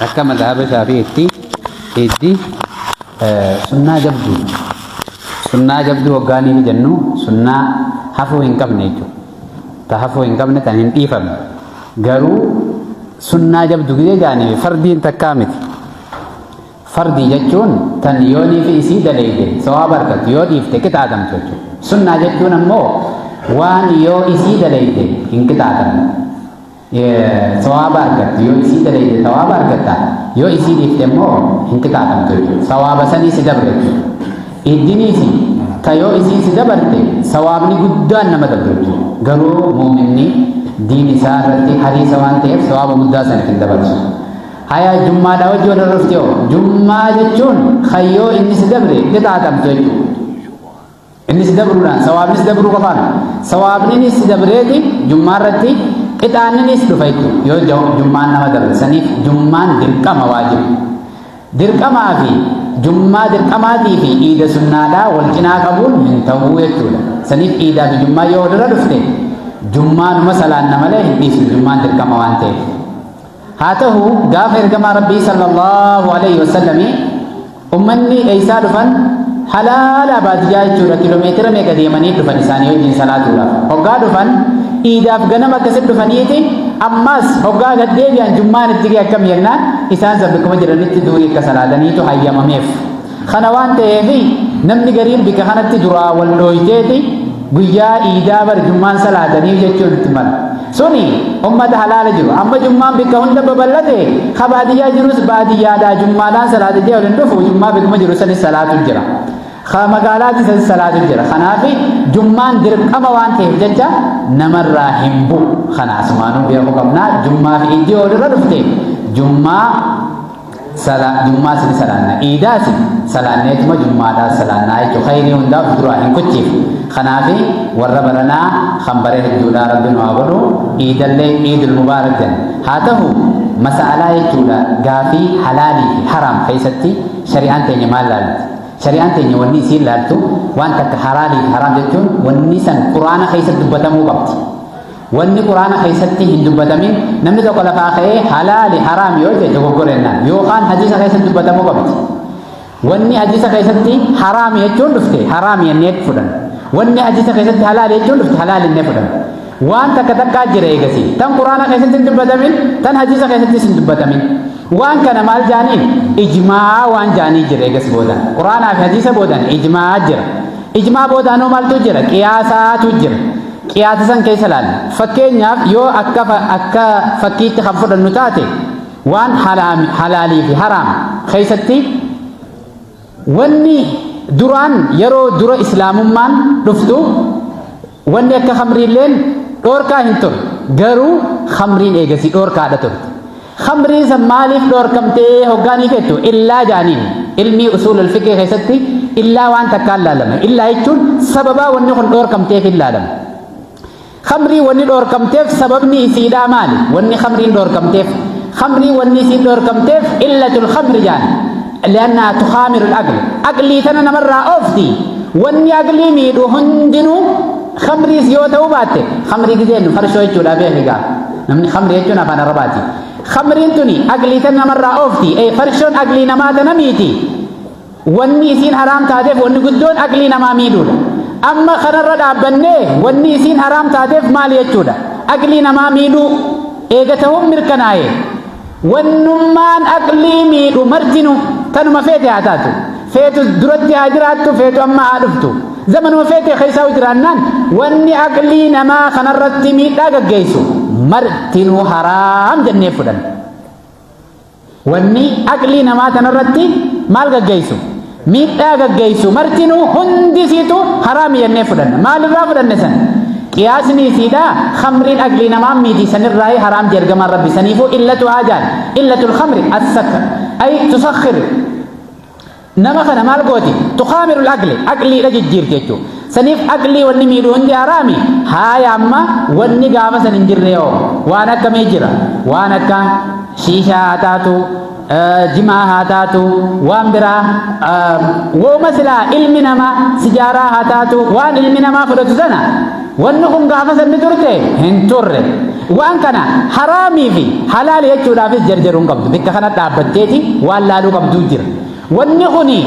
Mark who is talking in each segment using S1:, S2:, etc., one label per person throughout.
S1: akka madhaba Shaafi'iitti hiddi sunnaa jabdu. Sunnaa jabdu waggaanii jennu sunnaa hafuu hin qabne jechuudha. Ta hafuu hin qabne tan hin dhiifamne. Garuu sunnaa jabdu gidee jaanii fardiin takkaa miti. Fardii jechuun tan yoonii fi isii daleeyde sawaaba argatu yoo dhiifte qixaatamtu jechuudha. Sunnaa jechuun ammoo waan yoo isii daleeyde hin qixaatamne. Sawaaba argatu yoo isii daleeyde sawaaba argata yoo isii dhiifte immoo hin qixaatamtu jechuudha. Sawaaba sanii si dabre jechuudha. Iddiniisi ta yoo isii si dabarte sawaabni guddaan nama dabre jechuudha. Garuu muuminni diin isaa irratti hariisa waan ta'eef sawaaba guddaa sana hin dabarsu. Haya jummaadha wajji wal rufte yoo jummaa jechuun kayyoo inni si dabre qixaatamtu jechuudha. Inni si dabruudhaan sawaabni si dabruu qofaan sawaabni si dabreeti jummaa irratti qixaanninis dhufa jechuudha. Yoo jummaan nama dabre saniif jummaan dirqama waajiba. Dirqamaa fi jummaa dirqamaatii fi iida sunnaadhaa wal cinaa qabuun hin ta'uu jechuudha. Saniif iidaa fi jummaa yoo walirra dhufte jummaanuma salaanna malee hin dhiisu jummaan dirqama waan ta'eef. Haa ta'u gaafa ergamaa rabbii sallallahu alaihi wasallam ummanni eeysaa dhufan halaala baadiyyaa jechuudha. Kiiloomeetira meeqa deemanii dhufan isaanii wajjin salaatuudhaaf. Hoggaa dhufan iidaaf ganama akkasitti dhufaniiti ammas hoggaa gaddeebi'an jummaan itti ga'e akkam jennaan isaan sabbikuma jiranitti durii akka salaataniitu hayyamameef. Kana waan ta'eef namni gariin bika kanatti duraa wal dhooyteeti guyyaa iidaa bar jummaan salaatanii jechuun itti mala. Suni ummata halaala jiru amma jummaan bika hunda babal'ate ka baadiyyaa jirus baadiyyaadhaa jummaadhaan salaatee waliin dhufu jummaa bikuma jiru sanis salaatu jira. Ka magaalaatti sanis salaatu jira. Kanaaf jummaan dirqama waan ta'eef jecha namarraa hin bu'u. Kana asumaanuu beekuu qabnaa jummaa fi iddoo walirra dhufte jummaa sin salaanna iidaas salaanneetuma jummaadhaan salaannaa jechuudha. Khayrii hundaaf duraa hin kuchiif. Kanaaf warra baranaa kan baree hedduudhaa rabbi nu haa godhu iidallee iidul mubaarak jedhan. Haa ta'u mas'alaa jechuudha gaafii halaalii fi haraam keessatti shari'aan teenya maal ilaalti? Shari'aan teenya wanni isiin ilaaltu waan takka halaalii fi haraam jechuun wanni san quraana keessatti dubbatamuu qabdi. Wanni quraana keessatti hin dubbatamin namni tokko lafaa ka'ee halaali haraam yoo jedhe dogoggorennaan yookaan hadiisa keessatti dubbatamuu qabdi. Wanni hadiisa keessatti haraam jechuun dhufte haraam jennee fudhanna. Wanni hadiisa keessatti halaali jechuun dhufte halaali jennee fudhanna. Waan takka takkaa jira eegasii tan quraana keessatti hin dubbatamin tan hadiisa keessattis hin dubbatamin. Waan kana maal jaaniin ijmaa waan jaanii jira eegas boodan quraanaa fi hadiisa boodan ijmaa jira. Ijmaa boodaanoo maaltu jira qiyaasaatu jira. Qiyaasa san keessa laalla. Fakkeenyaaf yoo akka fakkiitti kan fudhannu taate waan halaalii fi haraam keessatti wanni duraan yeroo dura islaamummaan dhuftu wanni akka khamriilleen dhoorkaa hin turre garuu khamriin eegasii dhoorkaadha turte. Khamriin san maaliif dhoorkamtee hoggaanii fettu illaa jaaniin ilmii usuul al-fiqee keessatti illaa waan takkaan laalama. Illaa jechuun sababaa wanni kun dhoorkamteef hin laalama. Khamrii wanni dhoorkamteef sababni isiidhaa maali? Wanni khamriin dhoorkamteef khamrii wanni isiin dhoorkamteef illatul khamri jaan liannaa tukhaamiru al-aqli aqlii tana namarraa oofti. Wanni aqlii miidhu hundinuu khamriis yoo ta'uu baatte khamrii gizeennu farshoo jechuudha beekaa namni khamrii jechuun afaan arabaati. Khamriin tuni aqlii tana namarraa oofti. Farshoon aqlii namaa tana miiti. Wanni isiin haraam taateef wanni guddoon aqlii namaa miidhuudha. Amma kanarra dhaabbannee wanni isiin haraam taateef maal jechuudha? Aqlii namaa miidhuu eega ta'uun mirkanaa'e. Wannummaan aqlii miidhu marjinu tanuma feete haa taatu. Feetu duratti haa jiraattu feetu amma haa dhuftu. Zamanuma feete keessaa jiraannaan wanni aqlii namaa kanarratti miidhaa gaggeessu martinuu haraam jennee fudhanna. Wanni aqlii namaa kanarratti maal gaggeessu? Miidhaa gaggeessu martinuu hundisiitu haraam jennee fudhanna. Maalirraa fudhanne san? Qiyaasni isiidhaa khamriin aqlii namaa miidhi sanirraa haraam jergamaan rabbi saniifuu illatu haajaan illatul khamri as-sakr ay tusakhir nama kana maal gooti tukhaamiru aqliidha jijjiirti jechuudha. Saniif aqlii wanni miidhu hundi haraami. Haaya amma wanni gaafa san hin jirre yoo waan akkamii jira? Waan akka shiishaa haa taatu jimaa haa taatu waan biraa wooma silaa ilmi namaa sijaaraa haa taatu waan ilmi namaa fudhatu sana wanni kun gaafa san ni turte hin turre. waan kana haraamii fi halaal jechuudhaafis jarjaruun qabdu bikka kana dhaabbatteeti waan laaluu qabduu jira wanni kuni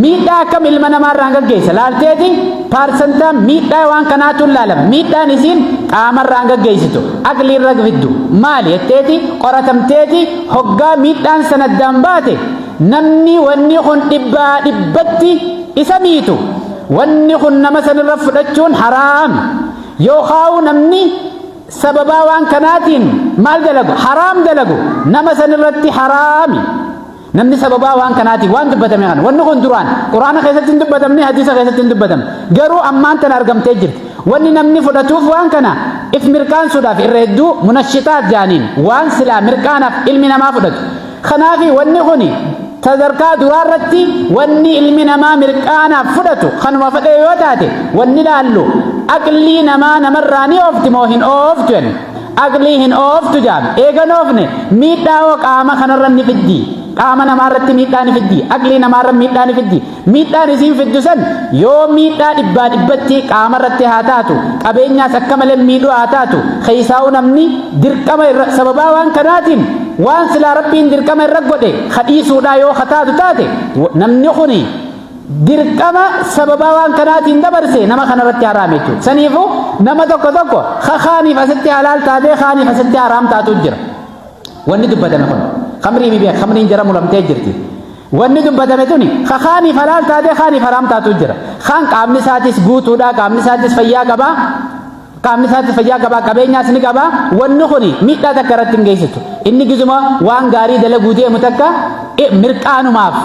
S1: miidhaa akkam ilma namaarraan gaggeessa laalteeti paarsantaa miidhaa waan kanaatu laalama miidhaan isiin qaamarraan gaggeessitu aqliirra fiddu maali jetteeti qoratamteeti hoggaa miidhaan sanaddaan baate namni wanni kun dhibbatti isa miitu wanni kun nama sanirra fudhachuun haraam yookaan namni sababaa waan kanaatiin maal dalagu haraam dalagu nama sanirratti haraami namni sababaa waan kanaatiin waan dubbatame kana wanni kun duraan quraana keessatti hin dubbatamne hadiisa keessatti hin dubbatamne garuu ammaan tan argamtee jirti wanni namni fudhatuuf waan kana if mirkaansuudhaaf irra hedduu munashitaat jaaniin waan silaa mirkaanaaf ilmi namaa fudhatu kanaafi wanni kuni sadarkaa duraarratti wanni ilmi namaa mirkaanaaf fudhatu kanuma fedhee yoo taate wanni laallu aqlii namaa namarraa ni oofti moo hin ooftu jennu aqlii hin ooftu jaam eegan oofne miidhaa qaama kanarra ni fiddi qaama namaarratti miidhaan fiddi aqlii namaarra miidhaan fiddi miidhaan isiin fiddu san yoo miidhaa dhibbatti qaamarratti haa taatu qabeenyaas akka malee miidhuu haa taatu keessaa'u namni dirqama irra sababaa waan kanaatiin waan silaa rabbiin dirqama irra godhe kadhiisuudhaa yoo hataatu taate namni kuni dirqama sababaa waan kanaatiin dabarse nama kanarratti haraam jechuudha saniifuu nama tokko kaaniif asitti halaal taatee kaaniif asitti haraam taatu jira wanni dubbatame kun khamrii mi beek khamriin jara mulamtee jirti wanni dubbatame tuni kaaniif halaal taatee kaaniif haraam taatu jira kaan qaamni isaatis guutuudha qaamni isaatis fayyaa qabaa qaamni isaatis fayyaa qabaa qabeenyaas ni qabaa wanni kuni miidhaa takka irratti hin geessisu inni gizuma waan gaarii dalaguu deemu takka mirqaanumaaf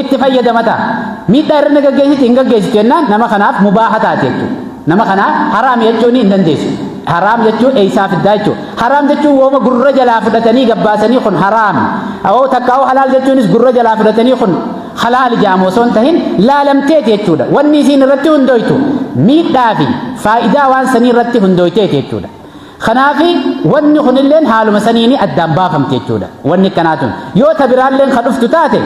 S1: itti fayyadama ta'a miidhaa irra gaggeessitu hin gaggeessitu jennaan nama kanaaf mubaaha taate jechuudha nama kanaaf haraam jechuun hin dandeessu haraam jechuun eeysaa fiddaa jechuudha haraam jechuun wooma gurra jalaa fudhatanii gabbaasanii kun haraam awoo takkaa'uu halaal jechuunis gurra jalaa fudhatanii kun halaal jaamoo osoo hin tahin laalamteeti jechuudha wanni isiin irratti hundooytu miidhaa fi faayidaa waan sanii irratti hundooyteeti jechuudha kanaafi wanni kunilleen haaluma saniini addaan baafamte jechuudha wanni kanaatun yoo tabiraalleen ka dhuftu taate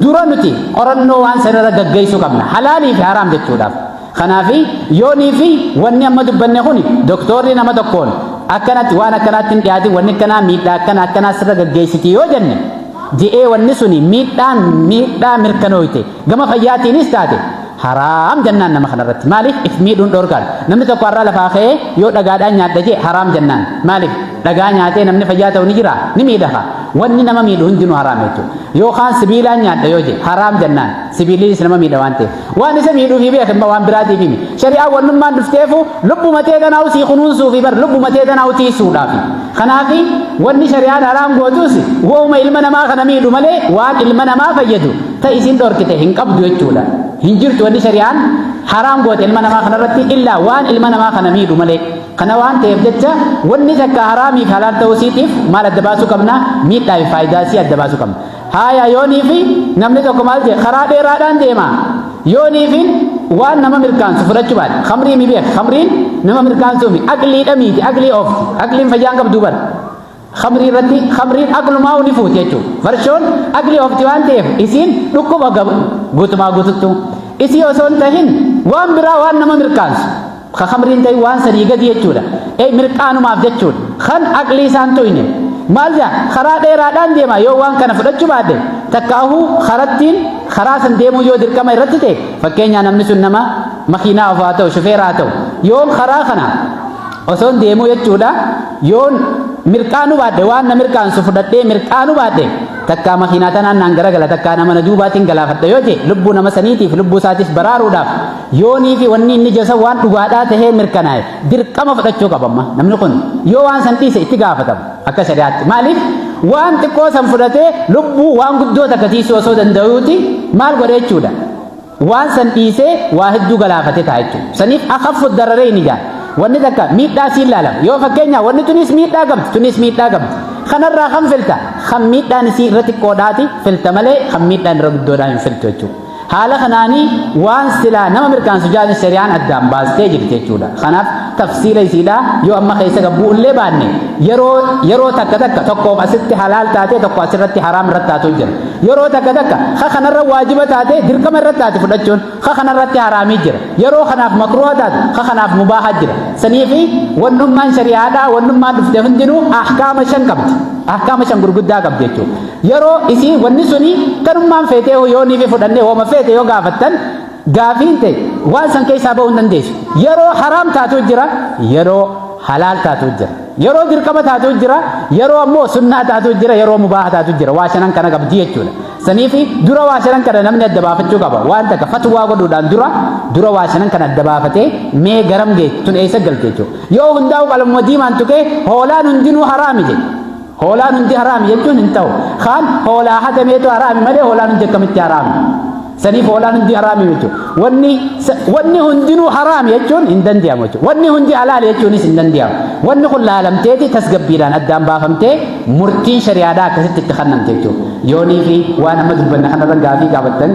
S1: dura nuti qorannoo waan sanirra gaggeessuu qabna halaalii fi haraam jechuudhaaf kanaafi yoonii fi wanni amma dubbanne kuni doktorri nama tokkoon akkanatti waan akkanaatti hin dhiyaatin wanni akkanaa miidhaa akkanaa sirra gaggeessiti yoo jenne ji'ee wanni suni miidhaa mirkanooyte gama fayyaatiinis taate haraam jennaan nama kanarratti maaliif if miidhuun dhorkaan namni tokko har'a lafaa ka'ee yoo dhagaadhaan nyaadha jee haraam jennaan maaliif dhagaa nyaatee namni fayyaa ta'u ni jira ni miidhafa wanni nama miidhu hundinuu haraam jechuudha yookaan sibiilaan nyaadha yoo jee haraam jennaan sibiiliinis nama miidha waan ta'eef waan isa miidhuu fi beekan waan biraatiif himi shari'aa wannummaan dhufteefu lubbuma ta'e tanaa'u sii kunuunsuu fi bar lubbuma ta'e tanaa'u tiisuudhaafi kanaafi wanni shari'aan haraam gootuus wooma ilma namaa kana miidhu malee waan ilma namaa fayyadu ta isin dhorkite hin qabdu jechuudha hin jirtu wanni shari'aan haraam goote ilma namaa kanarratti illaa waan ilma namaa kana miidhu malee kana waan ta'eef jecha wanni takka haraamii fi halaal ta'uu isiitiif maal adda baasuu qabna miidhaa fi faayidaa isii adda baasuu qabna haaya yoonii fi namni tokko maal jedhe karaa dheeraadhaan deema yoonii fi waan nama mirkaansu fudhachuu baate khamrii mi beek khamriin nama mirkaansuu mi aqliidha miiti aqlii of aqliin fayyaan qabduu bara khamrii irratti khamriin aqlumaa ni fuuti jechuudha farshoon aqlii ofti waan ta'eef isiin dhukkuba guutumaa guututtu isii osoo hin tahin waan biraa waan nama mirkaansu ka khamriin ta'e waan sadii gadi jechuudha mirqaanumaaf jechuudha kan aqlii isaan to'ine maal jaa karaa dheeraadhaan deema yoo waan kana fudhachuu baadde takkaahuu karattiin karaa san deemuu yoo dirqama irratti ta'e fakkeenyaa namni sun nama makiinaa ofaa ta'u shufeeraa ta'u yoon karaa kana osoo deemuu jechuudha yoon mirqaanu baadde waan na mirqaansu fudhadhee mirqaanu baadde takkaa makiinaa tanaan naan garagala takkaa nama na duubaatiin galaafadha yoo ta'e lubbuu nama saniitiif lubbuu isaatiif baraaruudhaaf yoonii fi wanni inni jasa waan dhugaadhaa tahee mirkanaa'e dirqama fudhachuu qabamma namni kun yoo waan san dhiise itti gaafatama akka shari'aatti maaliif waan xiqqoo san fudhatee lubbuu waan guddoo takka tiisuu osoo danda'uuti maal godhe jechuudha waan san dhiisee waa hedduu galaafate ta'a jechuudha saniif akaffu dararee ni jaa wanni takka miidhaa siin laalama yoo fakkeenyaa wanni tunis miidhaa qabdi kanarraa kan miidhaan isii irra xiqqoodhaati filta malee kan miidhaan irra guddoodhaan hin filtu jechuudha haala kanaani waan silaa nama mirkaansu jaani shari'aan addaan baastee jirti jechuudha. Kanaaf tafsiila isiidha yoo amma keessa gabbuu illee baanne yeroo takka tokkoof asitti halaal taatee tokko asirratti haraam irratti taatu jira. Yeroo takka ka kanarra waajiba taatee dirqama irratti taate fudhachuun ka kanarratti haraamii jira. Yeroo kanaaf makruha taate ka kanaaf mubaaha jira. Saniifi wannummaan shari'aadhaa wannummaan dhufte hundinuu ahkaama 5 qabdi. Ahkaama 5 gurguddaa qabdi jechuudha. Yeroo isii wanni suni kanummaan feetee yoo niifi fudhannee hooma feete yoo gaafattan gaafiin ta'e waan san keessaa bahuu hin dandeessu. Yeroo haraam taatu jira, yeroo halaal taatu jira. Yeroo dirqama taatu jira, yeroo ammoo sunnaa taatu jira, yeroo mubaaha taatu jira. Waa shanan kana qabdi jechuudha. Saniifi dura waa shanan kana namni adda baafachuu qaba. Waan takka fatwaa godhuudhaan dura waa shanan kana adda baafatee mee garam geetti tun eessa galte jechuudha. Yoo hundaa'u qalama diimaan tuqee hoolaan hundinuu haraami jedhe. Hoolaan hundi haraami jechuun hin ta'u. Kaan hoolaa hatameetu haraami malee hoolaan hundi akkamitti haraami. Saniif hoolaan hundi haraami jechuudha. Wanni hundinuu haraami jechuun hin danda'amu jechuudha. Wanni hundi halaal jechuunis hin danda'amu. Wanni kun laalamteeti tasgabbiidhaan addaan baafamtee murtiin shari'aadhaa akkasitti itti kennamte jechuudha. Yoonii fi waan amma dubbanna kanarra gaafii gaafattan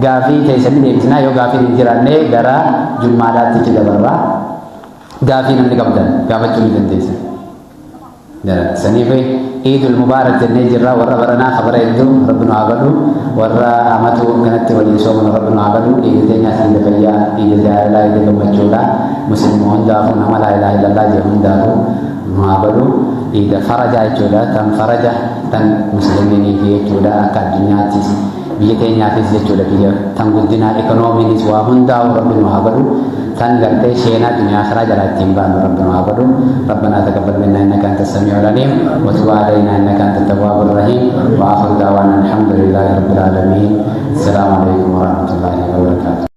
S1: gaafii teessanii deebisnaa yoo gaafii hin jiraanne gara jummaadhaatti itti dabarraa gaafii namni qabdan gaafachuu ni dandeessa. Saniif Eidul Mubaarak jennee jirra warra baranaa kabara hedduu rabbinu haa godhu warra amatu kanatti waliin sooman rabbinu haa godhu dhiiga teenyaa sanda fayyaa dhiiga jaalalaa dhiiga gammachuudha muslimu hundaafuu nama laa ilaaha illallah jedhu hundaafuu nu haa godhu dhiiga farajaa jechuudha tan faraja tan muslimiiniif jechuudha akka addunyaattis biyya keenyaafis jechuudha biyya tan guddinaa ikoonomiinis waa hundaa'u rabbinu haa godhu tan gartee sheenaa duniyaa akhiraa jalaa ittiin baanu rabbinu haa godhu ربنا تقبل منا انك انت السميع العليم وتب علينا انك انت التواب الرحيم واخر دعوانا الحمد لله رب العالمين السلام عليكم ورحمه الله وبركاته